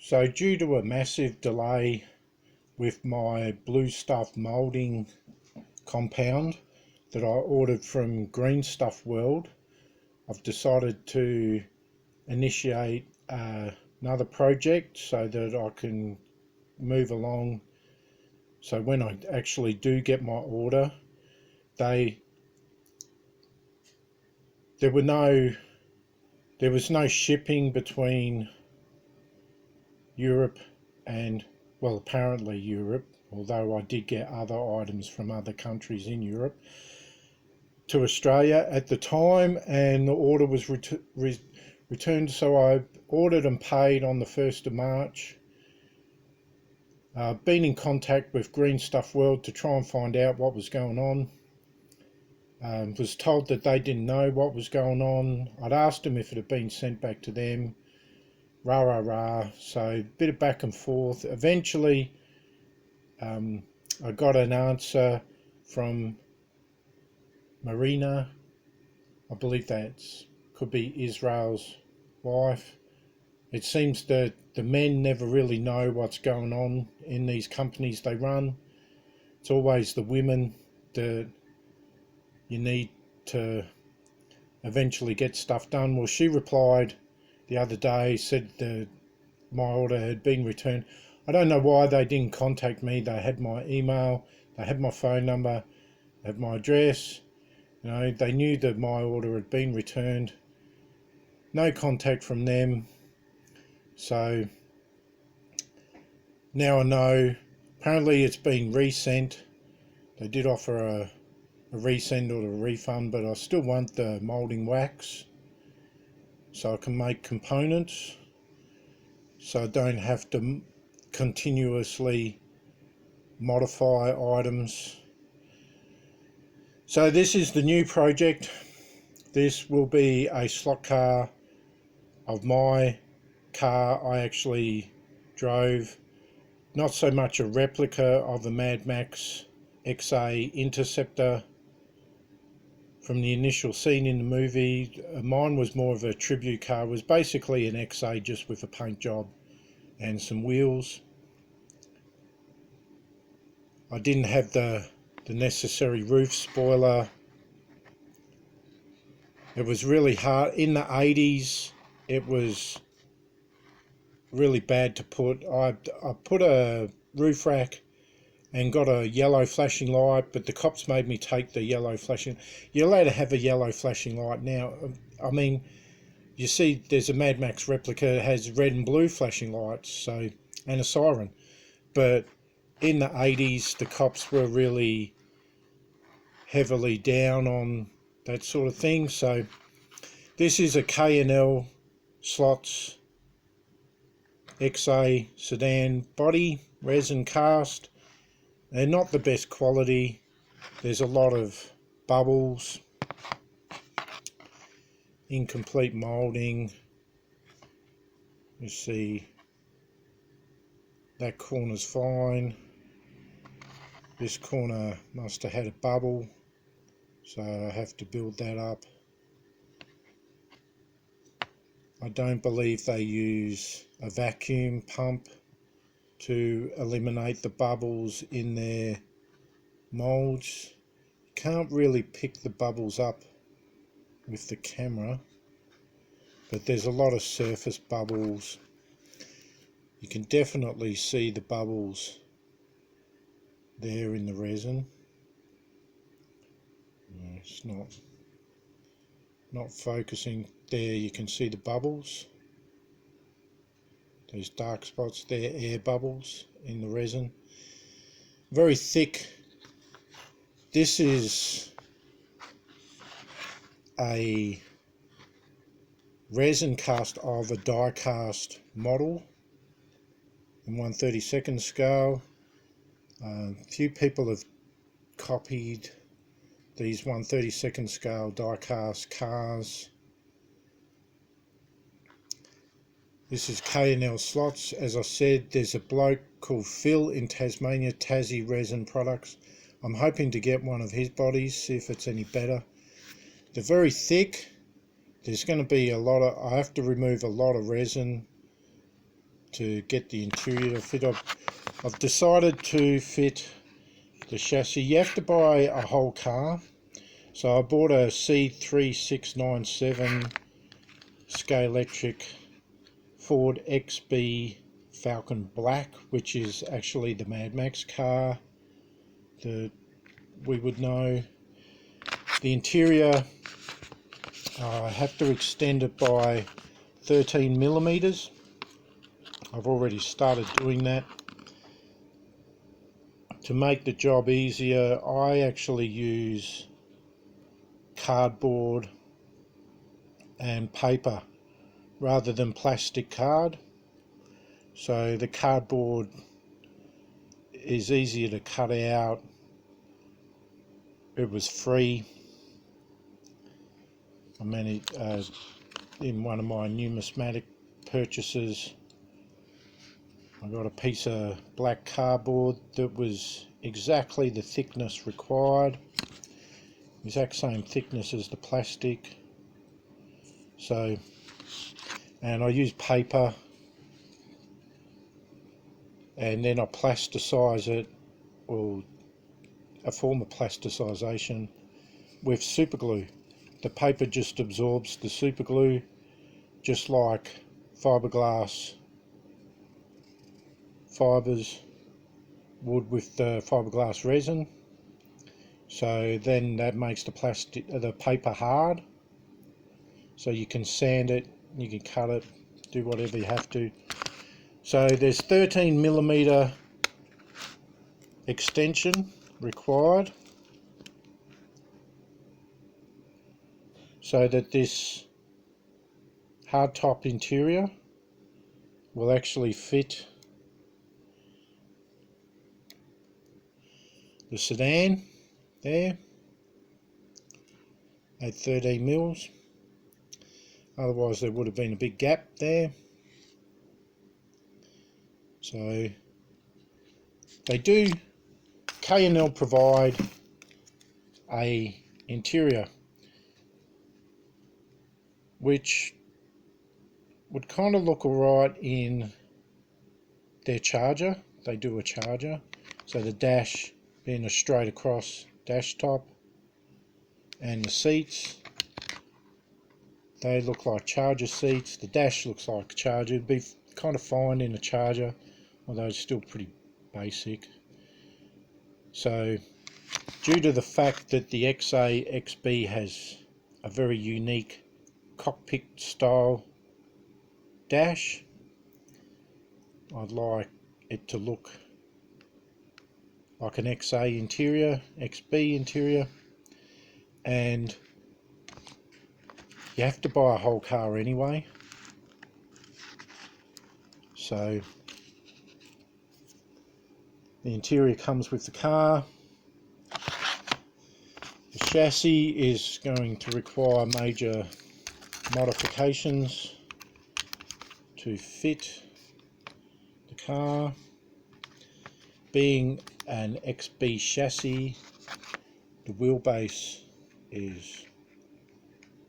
So due to a massive delay with my blue stuff moulding compound that I ordered from Green Stuff World, I've decided to initiate another project so that I can move along. So when I actually do get my order, there was no shipping between Europe and, well, apparently Europe, although I did get other items from other countries in Europe, to Australia at the time, and the order was returned. So I ordered and paid on the 1st of March. Been in contact with Green Stuff World to try and find out what was going on. Was told that they didn't know what was going on. I'd asked them if it had been sent back to them. So a bit of back and forth. Eventually I got an answer from Marina. I believe could be Israel's wife. It seems that the men never really know what's going on in these companies they run. It's always the women that you need to eventually get stuff done. Well, she replied the other day, said that my order had been returned. I don't know why they didn't contact me. They had my email, they had my phone number, they had my address. You know, they knew that my order had been returned. No contact from them. So now I know. Apparently it's been resent. They did offer a resend or a refund, but I still want the moulding wax so I can make components, so I don't have to continuously modify items. So this is the new project. This will be a slot car of my car I actually drove, not so much a replica of the Mad Max XA Interceptor from the initial scene in the movie. Mine was more of a tribute car. It was basically an XA just with a paint job and some wheels. I didn't have the necessary roof spoiler. It was really hard. In the 80s, it was really bad to put. I put a roof rack and got a yellow flashing light, but the cops made me take the yellow flashing. You're allowed to have a yellow flashing light now. I mean, you see there's a Mad Max replica that has red and blue flashing lights, so, and a siren. But in the 80s, the cops were really heavily down on that sort of thing. So this is a K&L Slots XA sedan body, resin cast. They're not the best quality. There's a lot of bubbles, incomplete moulding. You see that corner's fine. This corner must have had a bubble, so I have to build that up. I don't believe they use a vacuum pump to eliminate the bubbles in their molds. You can't really pick the bubbles up with the camera, but there's a lot of surface bubbles. You can definitely see the bubbles there in the resin. No, it's not focusing. There you can see the bubbles. Those dark spots there, air bubbles in the resin. Very thick. This is a resin cast of a die cast model in 1/32 scale. A few people have copied these 1/32 scale die cast cars. This is K&L Slots. As I said, there's a bloke called Phil in Tasmania, Tassie Resin Products. I'm hoping to get one of his bodies, see if it's any better. They're very thick. There's going to be I have to remove a lot of resin to get the interior to fit. I've decided to fit the chassis. You have to buy a whole car, so I bought a C3697 Scalextric Ford XB Falcon Black, which is actually the Mad Max car that we would know. The interior, I have to extend it by 13 millimeters. I've already started doing that. To make the job easier, I actually use cardboard and paper rather than plastic card. So the cardboard is easier to cut out. It was free. I managed in one of my numismatic purchases, I got a piece of black cardboard that was exactly the thickness required, exact same thickness as the plastic. So, and I used paper, and then I plasticise it, or a form of plasticization, with super glue. The paper just absorbs the super glue, just like fiberglass fibers would with the fiberglass resin. So then that makes the paper hard, so you can sand it, you can cut it, do whatever you have to. So there's 13 millimeter extension required, so that this hardtop interior will actually fit the sedan there at 13 mils. Otherwise there would have been a big gap there. So they do, K&L provide a interior which would kind of look alright in their Charger. They do a Charger, so the dash being a straight across dash top, and the seats, they look like Charger seats. The dash looks like a Charger. It'd be kind of fine in a Charger, although it's still pretty basic. So due to the fact that the XA XB has a very unique cockpit style dash, I'd like it to look like an XA interior, XB interior, and you have to buy a whole car anyway. So the interior comes with the car. The chassis is going to require major modifications to fit the car. Being an XB chassis, the wheelbase is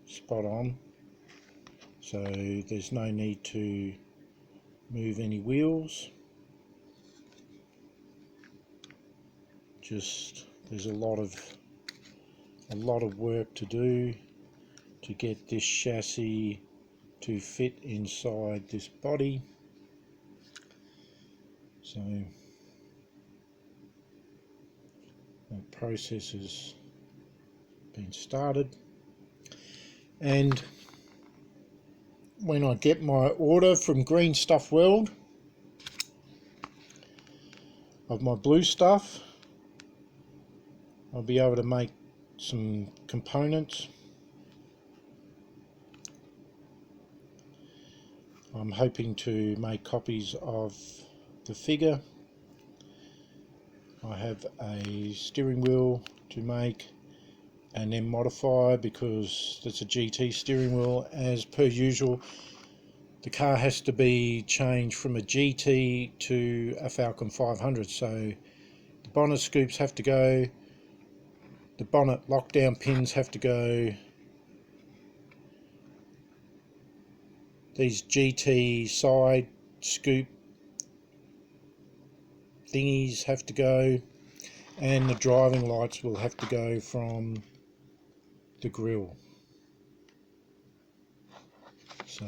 spot on, so there's no need to move any wheels. Just there's a lot of work to do to get this chassis to fit inside this body. So that process has been started, and when I get my order from Green Stuff World of my blue stuff, I'll be able to make some components. I'm hoping to make copies of the figure. I have a steering wheel to make and then modify, because that's a GT steering wheel. As per usual, the car has to be changed from a GT to a Falcon 500, so the bonnet scoops have to go, the bonnet lockdown pins have to go, these GT side scoop thingies have to go, and the driving lights will have to go from the grille. So,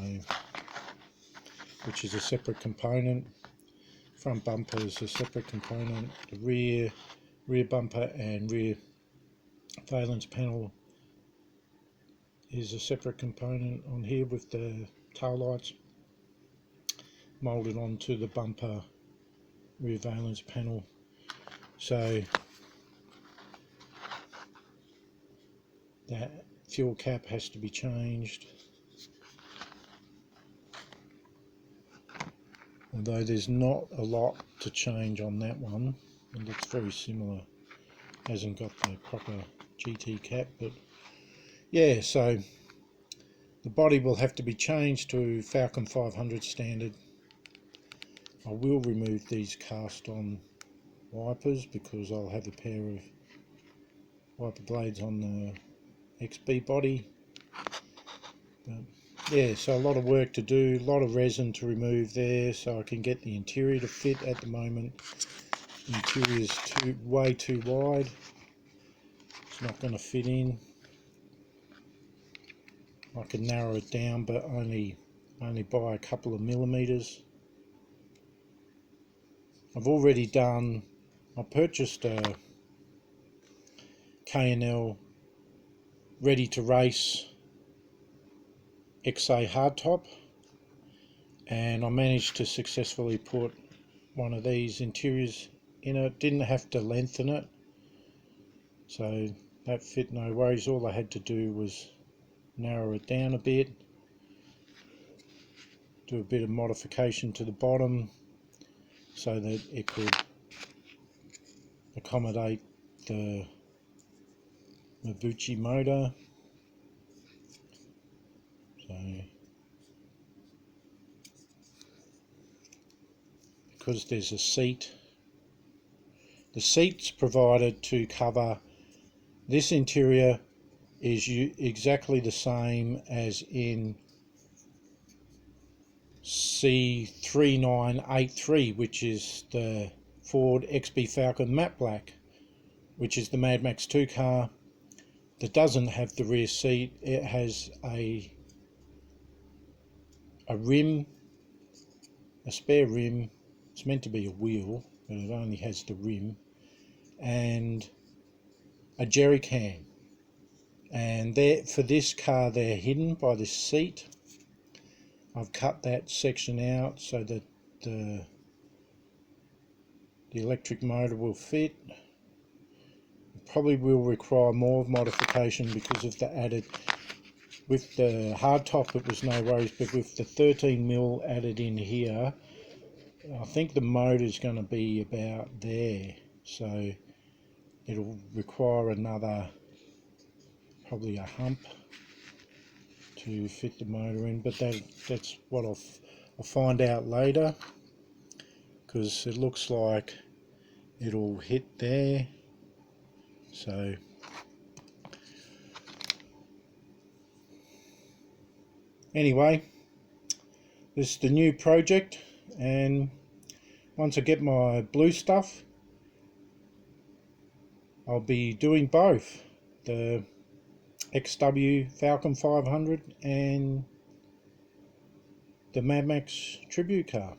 which is a separate component. Front bumper is a separate component. The rear bumper and rear valence panel is a separate component on here with the tail lights molded onto the bumper rear valence panel. So that fuel cap has to be changed, although there's not a lot to change on that one. It looks very similar, hasn't got the proper GT cap, but yeah, so the body will have to be changed to Falcon 500 standard. I will remove these cast on wipers because I'll have a pair of wiper blades on the XB body. But yeah, so a lot of work to do, a lot of resin to remove there so I can get the interior to fit. At the moment the interior is way too wide, it's not going to fit in. I can narrow it down, but only by a couple of millimeters. I've already done, I purchased a K&L ready to race XA hardtop, and I managed to successfully put one of these interiors in it. Didn't have to lengthen it, so that fit no worries. All I had to do was narrow it down a bit, do a bit of modification to the bottom so that it could accommodate the Mabuchi motor. So because there's a seat, the seat's provided to cover, this interior is exactly the same as in C3983, which is the Ford XB Falcon matte black, which is the Mad Max 2 car that doesn't have the rear seat. It has a rim, a spare rim. It's meant to be a wheel, but it only has the rim, and a jerry can. And for this car they're hidden by this seat. I've cut that section out so that the electric motor will fit. It probably will require more modification because of the added, with the hardtop it was no worries, but with the 13mm added in here, I think the motor is going to be about there, so it'll require another, probably a hump to fit the motor in, but that's what I'll find out later, because it looks like it'll hit there. So anyway, this is the new project, and once I get my blue stuff I'll be doing both the XW Falcon 500 and the Mad Max tribute car.